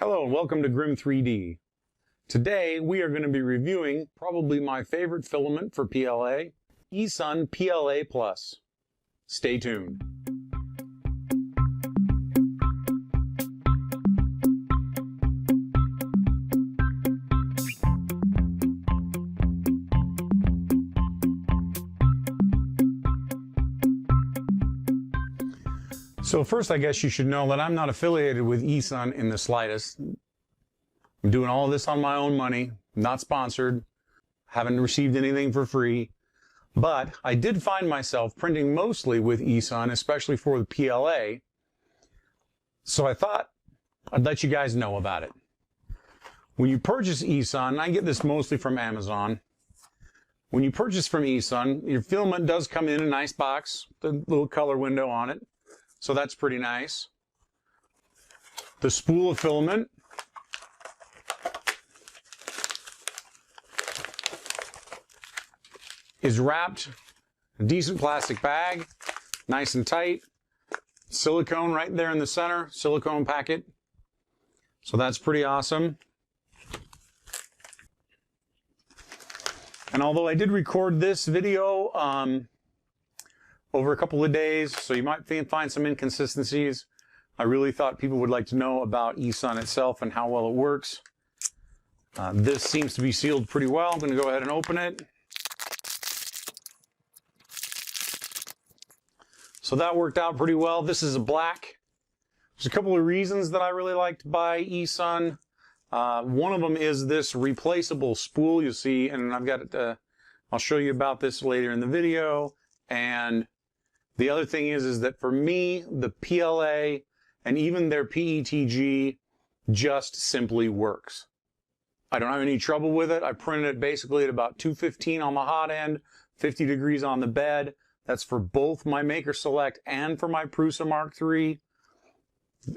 Hello and welcome to Grim 3D. Today we are going to be reviewing probably my favorite filament for PLA, eSun PLA+. Stay tuned. So first, I guess you should know that I'm not affiliated with eSun in the slightest. I'm doing all of this on my own money, not sponsored, haven't received anything for free. But I did find myself printing mostly with eSun, especially for the PLA. So I thought I'd let you guys know about it. When you purchase eSun, I get this mostly from Amazon. When you purchase from eSun, your filament does come in a nice box, the little color window on it. So that's pretty nice. The spool of filament is wrapped in a decent plastic bag, nice and tight. Silicone right there in the center, silicone packet. So that's pretty awesome. And although I did record this video over a couple of days, so you might find some inconsistencies, I really thought people would like to know about eSun itself and how well it works. This seems to be sealed pretty well. I'm going to go ahead and open it. So that worked out pretty well. This is a black. There's a couple of reasons that I really like to buy eSun. One of them is this replaceable spool you see, and I've got it, I'll show you about this later in the video. And the other thing is that for me, the PLA and even their PETG just simply works. I don't have any trouble with it. I printed it basically at about 215 on the hot end, 50 degrees on the bed. That's for both my Maker Select and for my Prusa Mark III.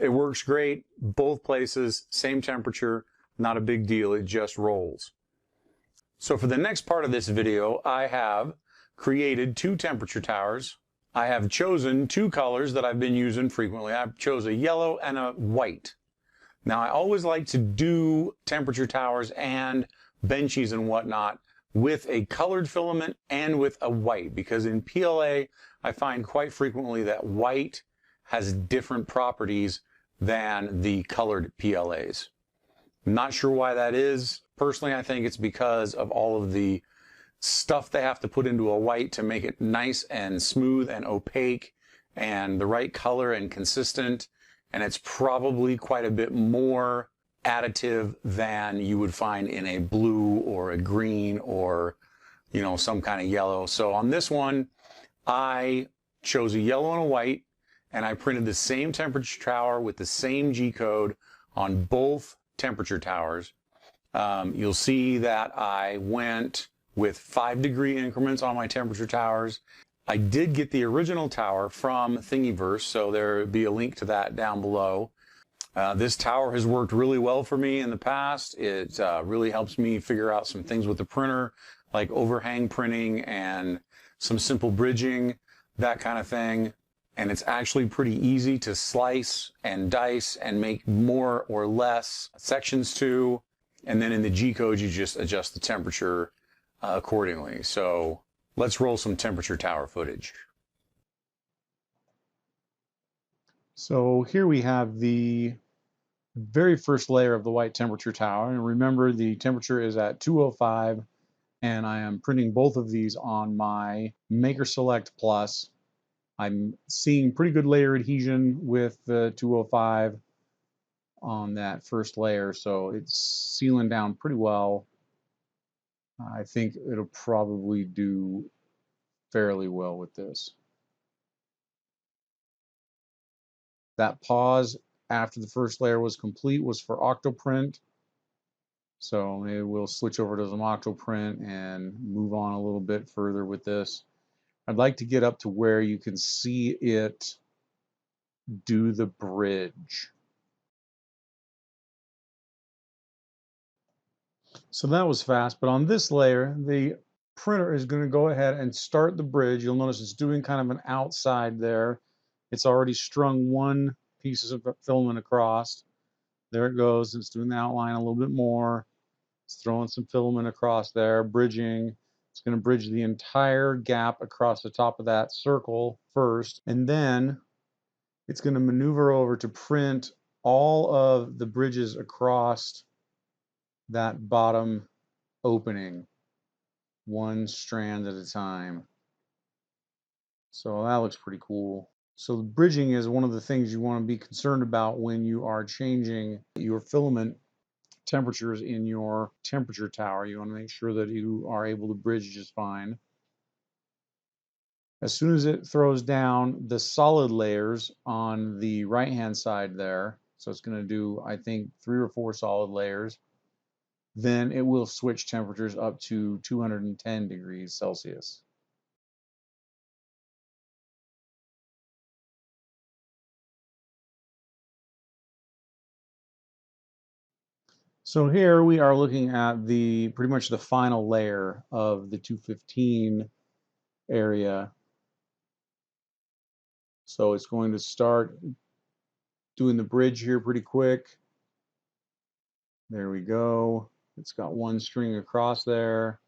It works great, both places, same temperature, not a big deal, it just rolls. So for the next part of this video, I have created two temperature towers. I have chosen two colors that I've been using frequently. I've chosen a yellow and a white. Now I always like to do temperature towers and benchies and whatnot with a colored filament and with a white, because in PLA I find quite frequently that white has different properties than the colored PLAs. I'm not sure why that is. Personally, I think it's because of all of the stuff they have to put into a white to make it nice and smooth and opaque and the right color and consistent. And it's probably quite a bit more additive than you would find in a blue or a green or, you know, some kind of yellow. So on this one, I chose a yellow and a white, and I printed the same temperature tower with the same G code on both temperature towers. You'll see that I went with 5-degree increments on my temperature towers. I did get the original tower from Thingiverse, so there will be a link to that down below. This tower has worked really well for me in the past. It really helps me figure out some things with the printer, like overhang printing and some simple bridging, that kind of thing. And it's actually pretty easy to slice and dice and make more or less sections to. And then in the G code, you just adjust the temperature accordingly. So let's roll some temperature tower footage. So here we have the very first layer of the white temperature tower, and remember the temperature is at 205, and I am printing both of these on my Maker Select Plus. I'm seeing pretty good layer adhesion with the 205 on that first layer, so it's sealing down pretty well. I think it'll probably do fairly well with this. That pause after the first layer was complete was for Octoprint. So maybe we'll switch over to some Octoprint and move on a little bit further with this. I'd like to get up to where you can see it do the bridge. So that was fast, but on this layer, the printer is going to go ahead and start the bridge. You'll notice it's doing kind of an outside there. It's already strung one piece of filament across. There it goes. It's doing the outline a little bit more. It's throwing some filament across there, bridging. It's going to bridge the entire gap across the top of that circle first, and then it's going to maneuver over to print all of the bridges across that bottom opening, one strand at a time. So that looks pretty cool. So bridging is one of the things you want to be concerned about when you are changing your filament temperatures in your temperature tower. You want to make sure that you are able to bridge just fine. As soon as it throws down the solid layers on the right hand side there, so it's going to do, I think, 3 or 4 solid layers, then it will switch temperatures up to 210 degrees Celsius. So here we are looking at the pretty much the final layer of the 215 area. So it's going to start doing the bridge here pretty quick. There we go. It's got one string across there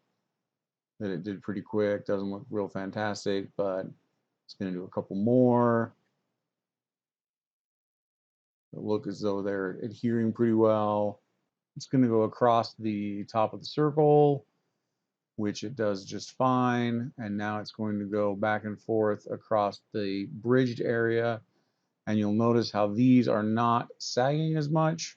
that it did pretty quick. Doesn't look real fantastic, but it's going to do a couple more. It'll look as though they're adhering pretty well. It's going to go across the top of the circle, which it does just fine. And now it's going to go back and forth across the bridged area. And you'll notice how these are not sagging as much,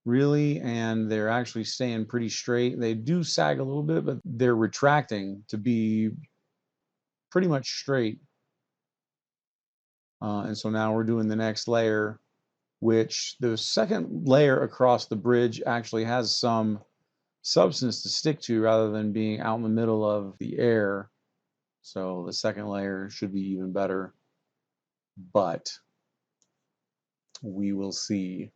really, and they're actually staying pretty straight. They do sag a little bit, but they're retracting to be pretty much straight. And so now we're doing the next layer, which the second layer across the bridge actually has some substance to stick to rather than being out in the middle of the air. So the second layer should be even better, but we will see.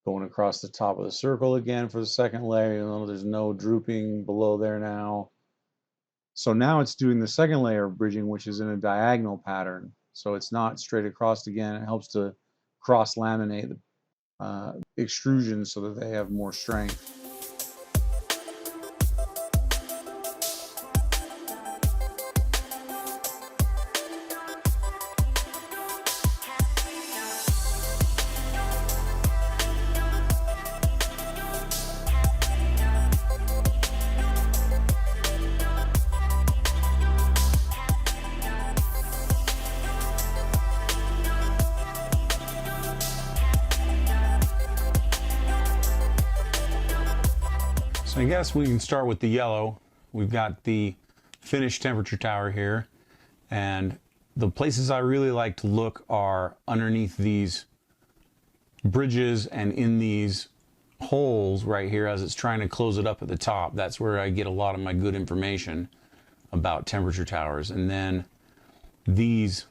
Going across the top of the circle again for the second layer. You know, there's no drooping below there now. So now it's doing the second layer of bridging, which is in a diagonal pattern. So it's not straight across again. It helps to cross-laminate the extrusions so that they have more strength. So I guess we can start with the yellow. We've got the finished temperature tower here, and the places I really like to look are underneath these bridges and in these holes right here as it's trying to close it up at the top. That's where I get a lot of my good information about temperature towers. And then these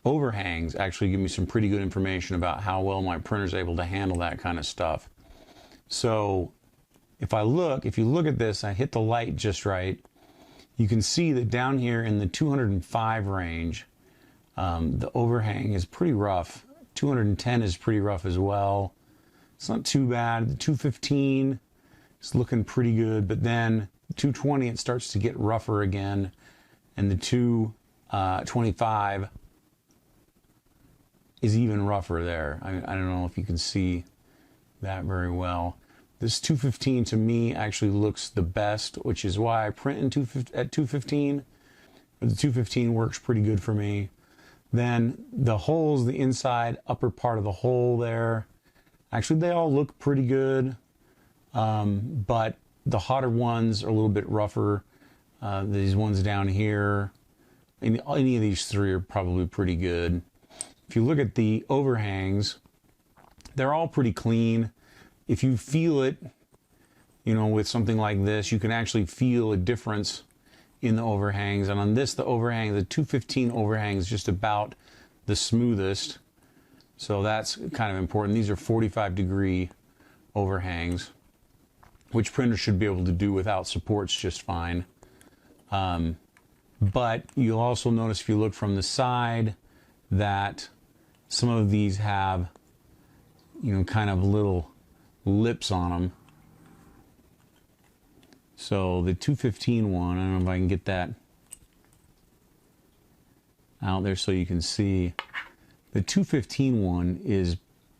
overhangs actually give me some pretty good information about how well my printer is able to handle that kind of stuff. So if you look at this, I hit the light just right, you can see that down here in the 205 range, the overhang is pretty rough. 210 is pretty rough as well. It's not too bad. The 215 is looking pretty good, but then 220, it starts to get rougher again, and the 225 is even rougher there. I don't know if you can see that very well. This 215 to me actually looks the best, which is why I print at 215. But the 215 works pretty good for me. Then the holes, the inside upper part of the hole there, actually they all look pretty good, but the hotter ones are a little bit rougher. These ones down here, any of these three are probably pretty good. If you look at the overhangs, they're all pretty clean. If you feel it, you know, with something like this, you can actually feel a difference in the overhangs. And on this, the 215 overhang is just about the smoothest. So that's kind of important. These are 45-degree overhangs, which printers should be able to do without supports just fine. But you'll also notice if you look from the side that some of these have, you know, kind of little lips on them. So the 215 one, I don't know if I can get that out there so you can see. The 215 one is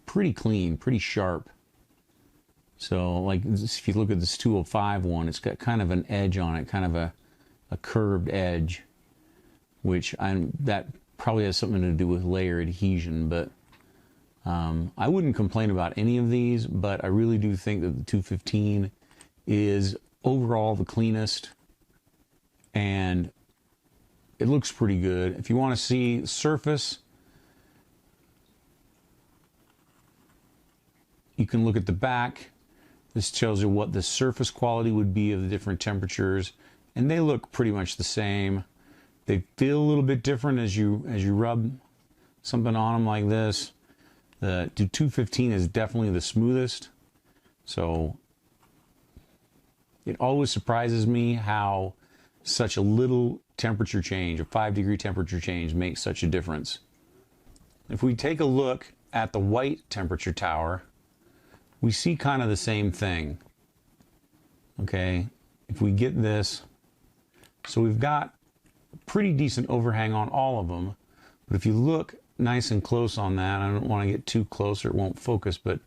pretty clean, pretty sharp. So like if you look at this 205 one, it's got kind of an edge on it, kind of a curved edge, which that probably has something to do with layer adhesion, but I wouldn't complain about any of these, but I really do think that the 215 is overall the cleanest, and it looks pretty good. If you want to see surface, you can look at the back. This tells you what the surface quality would be of the different temperatures, and they look pretty much the same. They feel a little bit different as you rub something on them like this. The 215 is definitely the smoothest. So it always surprises me how such a little temperature change, a 5-degree temperature change, makes such a difference. If we take a look at the white temperature tower, we see kind of the same thing. Okay, if we get this, so we've got a pretty decent overhang on all of them, but if you look nice and close on that, I don't want to get too close or it won't focus, but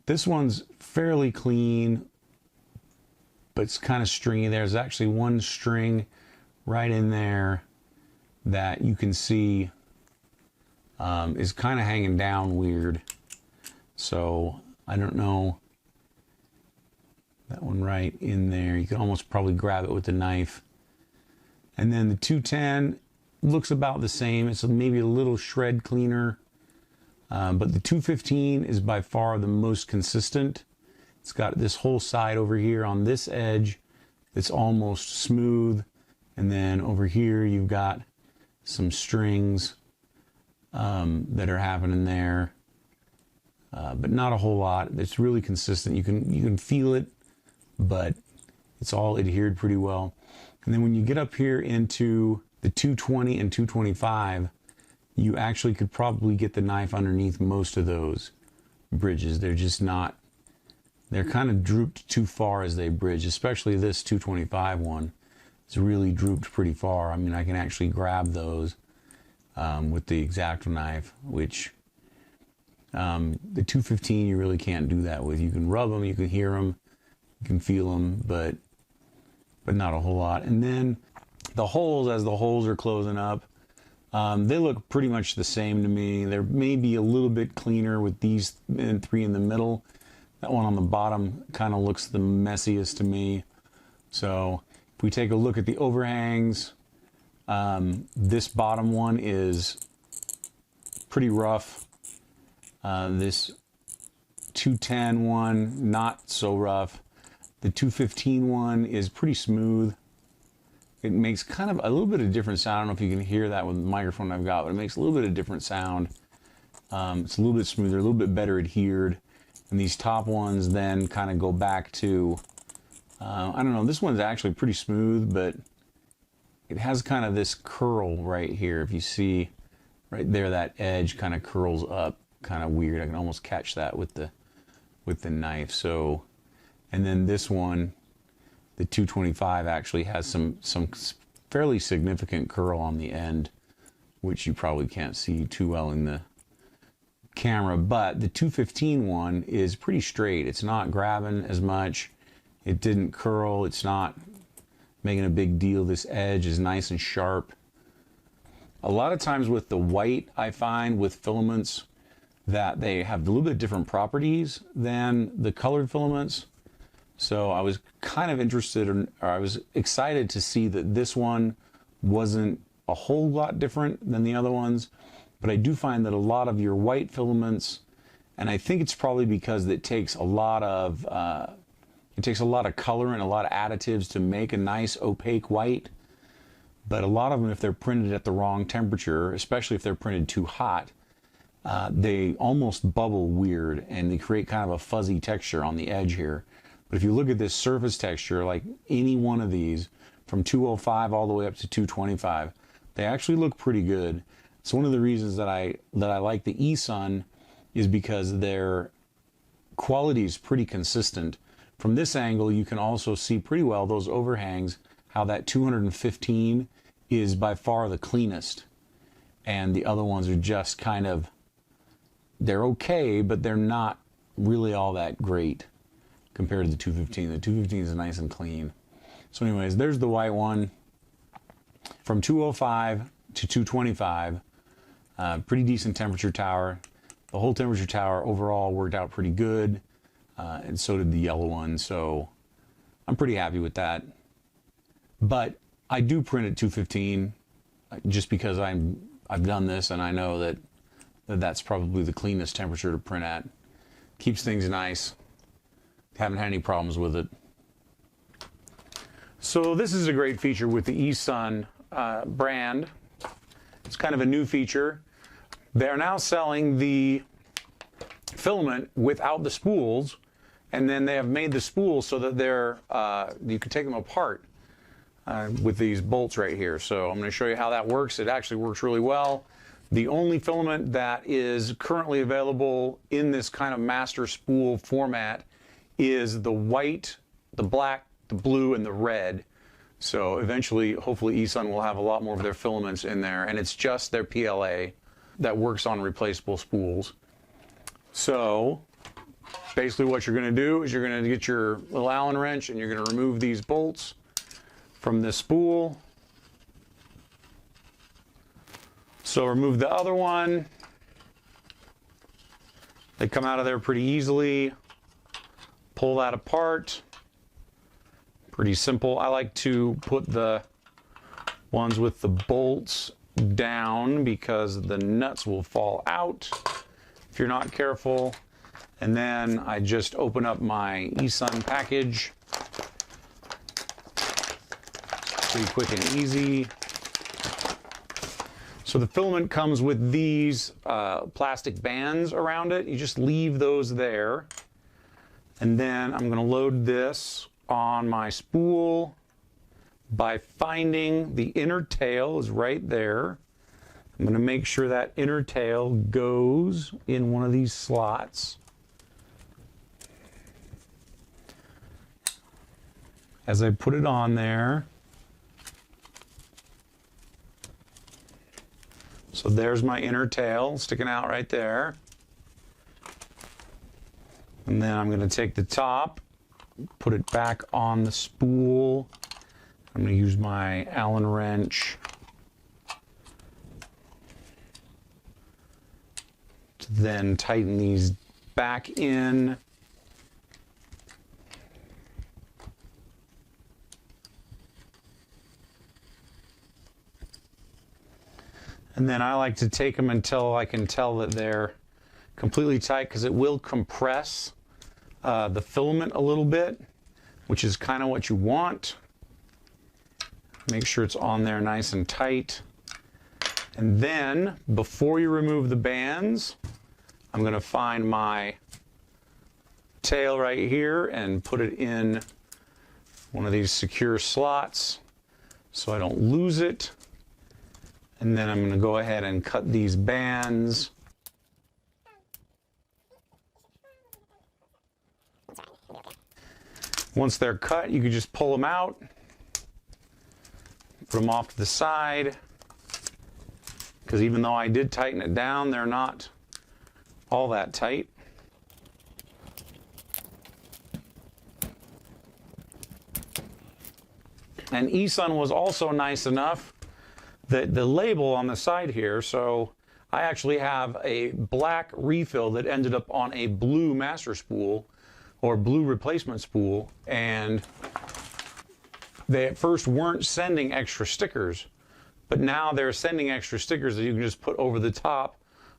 this one's fairly clean, but it's kind of stringy. There's actually one string right in there that you can see is kind of hanging down weird. So I don't know, that one right in there, you can almost probably grab it with the knife. And then the 210 looks about the same. It's maybe a little shred cleaner, but the 215 is by far the most consistent. It's got this whole side over here on this edge that's almost smooth, and then over here you've got some strings that are happening there, but not a whole lot. It's really consistent. You can feel it, but it's all adhered pretty well. And then when you get up here into the 220 and 225, you actually could probably get the knife underneath most of those bridges. They're just not, they're kind of drooped too far as they bridge, especially this 225 one. It's really drooped pretty far. I mean, I can actually grab those with the X-Acto knife, which the 215 you really can't do that with. You can rub them, you can hear them, you can feel them, but not a whole lot. And then the holes, as the holes are closing up, they look pretty much the same to me. They're maybe a little bit cleaner with these three in the middle. That one on the bottom kind of looks the messiest to me. So if we take a look at the overhangs, this bottom one is pretty rough. This 210 one, not so rough. The 215 one is pretty smooth. It makes kind of a little bit of different sound. I don't know if you can hear that with the microphone I've got, but it makes a little bit of different sound. It's a little bit smoother, a little bit better adhered. And these top ones then kind of go back to, I don't know, this one's actually pretty smooth, but it has kind of this curl right here. If you see right there, that edge kind of curls up, kind of weird. I can almost catch that with the knife. So, and then this one, the 225 actually has some fairly significant curl on the end, which you probably can't see too well in the camera, but the 215 one is pretty straight. It's not grabbing as much. It didn't curl. It's not making a big deal. This edge is nice and sharp. A lot of times with the white, I find with filaments that they have a little bit different properties than the colored filaments. So I was kind of interested in, or I was excited to see that this one wasn't a whole lot different than the other ones. But I do find that a lot of your white filaments, and I think it's probably because it takes a lot of color and a lot of additives to make a nice opaque white. But a lot of them, if they're printed at the wrong temperature, especially if they're printed too hot, they almost bubble weird and they create kind of a fuzzy texture on the edge here. But if you look at this surface texture, like any one of these, from 205 all the way up to 225. They actually look pretty good. It's one of the reasons that I like the eSun is because their quality is pretty consistent. From this angle, you can also see pretty well those overhangs, how that 215 is by far the cleanest. And the other ones are just kind of, they're okay, but they're not really all that great compared to the 215. The 215 is nice and clean. So anyways, there's the white one. From 205 to 225, pretty decent temperature tower. The whole temperature tower overall worked out pretty good, and so did the yellow one, so I'm pretty happy with that. But I do print at 215 just because I've done this and I know that that's probably the cleanest temperature to print at. Keeps things nice. Haven't had any problems with it. So this is a great feature with the eSun brand. It's kind of a new feature. They're now selling the filament without the spools, and then they have made the spools so that they're you can take them apart with these bolts right here. So I'm going to show you how that works. It actually works really well. The only filament that is currently available in this kind of master spool format is the white, the black, the blue, and the red. So eventually, hopefully, eSun will have a lot more of their filaments in there, and it's just their PLA that works on replaceable spools. So basically what you're going to do is you're going to get your little Allen wrench and you're going to remove these bolts from this spool. So remove the other one. They come out of there pretty easily. Pull that apart. Pretty simple. I like to put the ones with the bolts down because the nuts will fall out if you're not careful. And then I just open up my eSun package. Pretty quick and easy. So the filament comes with these plastic bands around it. You just leave those there. And then I'm going to load this on my spool by finding the inner tail is right there. I'm going to make sure that inner tail goes in one of these slots. As I put it on there. So there's my inner tail sticking out right there. And then I'm going to take the top, put it back on the spool. I'm going to use my Allen wrench to then tighten these back in. And then I like to take them until I can tell that they're completely tight, because it will compress the filament a little bit, which is kind of what you want. Make sure it's on there nice and tight. And then, before you remove the bands, I'm going to find my tail right here and put it in one of these secure slots so I don't lose it. And then I'm going to go ahead and cut these bands. Once they're cut, you can just pull them out, put them off to the side, because even though I did tighten it down, they're not all that tight. And eSun was also nice enough that the label on the side here, so I actually have a black refill that ended up on a blue master spool or blue replacement spool, and they at first weren't sending extra stickers, but now they're sending extra stickers that you can just put over the top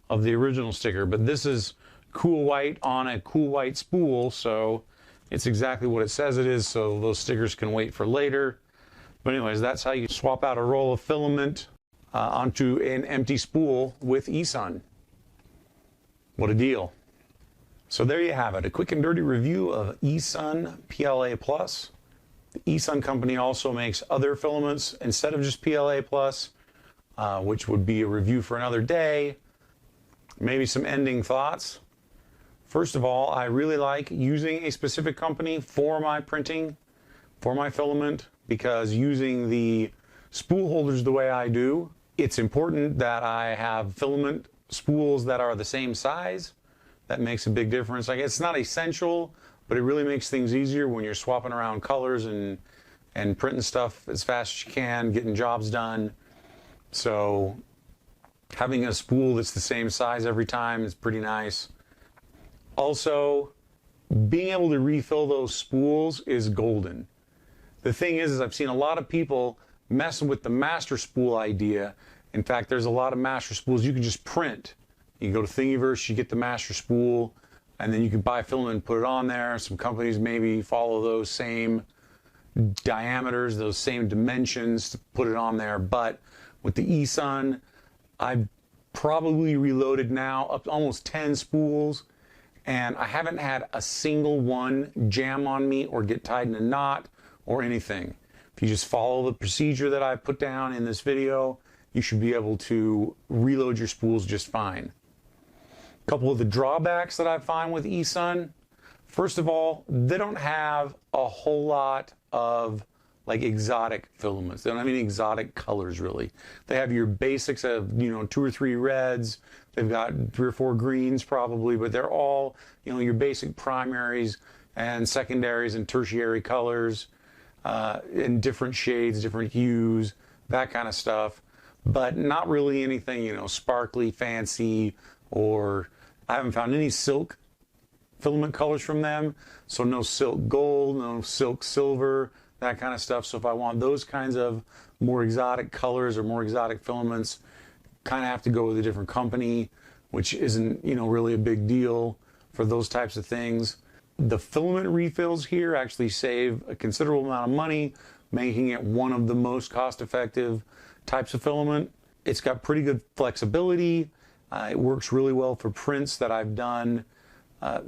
of the original sticker. But this is cool white on a cool white spool, so it's exactly what it says it is, so those stickers can wait for later. But anyways, that's how you swap out a roll of filament onto an empty spool with eSun. What a deal. So there you have it, a quick and dirty review of eSun PLA Plus. The eSun company also makes other filaments instead of just PLA+, which would be a review for another day. Maybe some ending thoughts. First of all, I really like using a specific company for my printing, for my filament, because using the spool holders the way I do, it's important that I have filament spools that are the same size. That makes a big difference. Like, it's not essential, but it really makes things easier when you're swapping around colors and printing stuff as fast as you can, getting jobs done. So having a spool that's the same size every time is pretty nice. Also, being able to refill those spools is golden. The thing is I've seen a lot of people messing with the master spool idea. In fact, there's a lot of master spools you can just print. You can go to Thingiverse, you get the master spool, and then you can buy filament and put it on there. Some companies maybe follow those same diameters, those same dimensions to put it on there. But with the eSun, I've probably reloaded now up to almost 10 spools, and I haven't had a single one jam on me or get tied in a knot or anything. If you just follow the procedure that I put down in this video, you should be able to reload your spools just fine. A couple of the drawbacks that I find with eSun. First of all, they don't have a whole lot of like exotic filaments. They don't have any exotic colors really. They have your basics of, 2 or 3 reds. They've got 3 or 4 greens probably, but they're all, your basic primaries and secondaries and tertiary colors in different shades, different hues, that kind of stuff. But not really anything, sparkly, fancy, or I haven't found any silk filament colors from them. So no silk gold, no silk silver, that kind of stuff. So if I want those kinds of more exotic colors or more exotic filaments, kind of have to go with a different company, which isn't, really a big deal for those types of things. The filament refills here actually save a considerable amount of money, making it one of the most cost-effective types of filament. It's got pretty good flexibility. It works really well for prints that I've done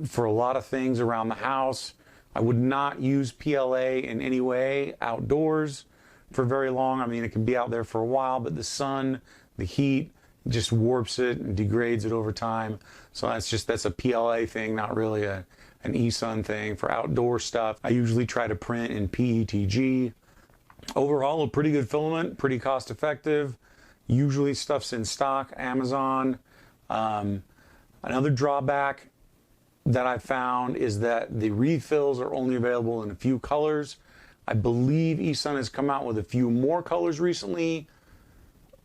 for a lot of things around the house. I would not use PLA in any way outdoors for very long. I mean, it can be out there for a while, but the sun, the heat just warps it and degrades it over time. So that's a PLA thing, not really an eSun thing. For outdoor stuff, I usually try to print in PETG. Overall, a pretty good filament, pretty cost effective. Usually stuff's in stock, Amazon. Another drawback that I found is that the refills are only available in a few colors. I believe eSun has come out with a few more colors recently,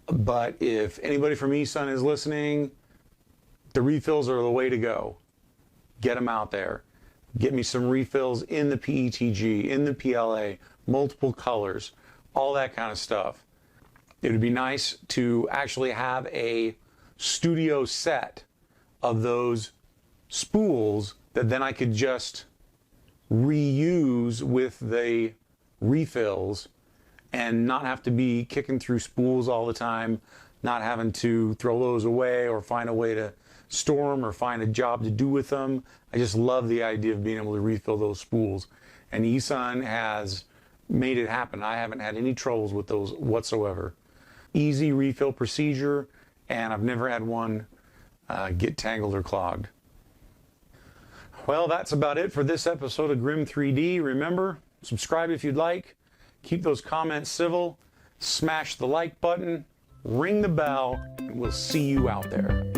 but if anybody from eSun is listening, the refills are the way to go. Get them out there. Get me some refills in the PETG, in the PLA, multiple colors, all that kind of stuff. It would be nice to actually have a studio set of those spools that then I could just reuse with the refills and not have to be kicking through spools all the time, not having to throw those away or find a way to store them or find a job to do with them. I just love the idea of being able to refill those spools. And eSun has made it happen. I haven't had any troubles with those whatsoever. Easy refill procedure, and I've never had one get tangled or clogged. Well, that's about it for this episode of Grim 3D. Remember, subscribe if you'd like. Keep those comments civil. Smash the like button. Ring the bell. And we'll see you out there.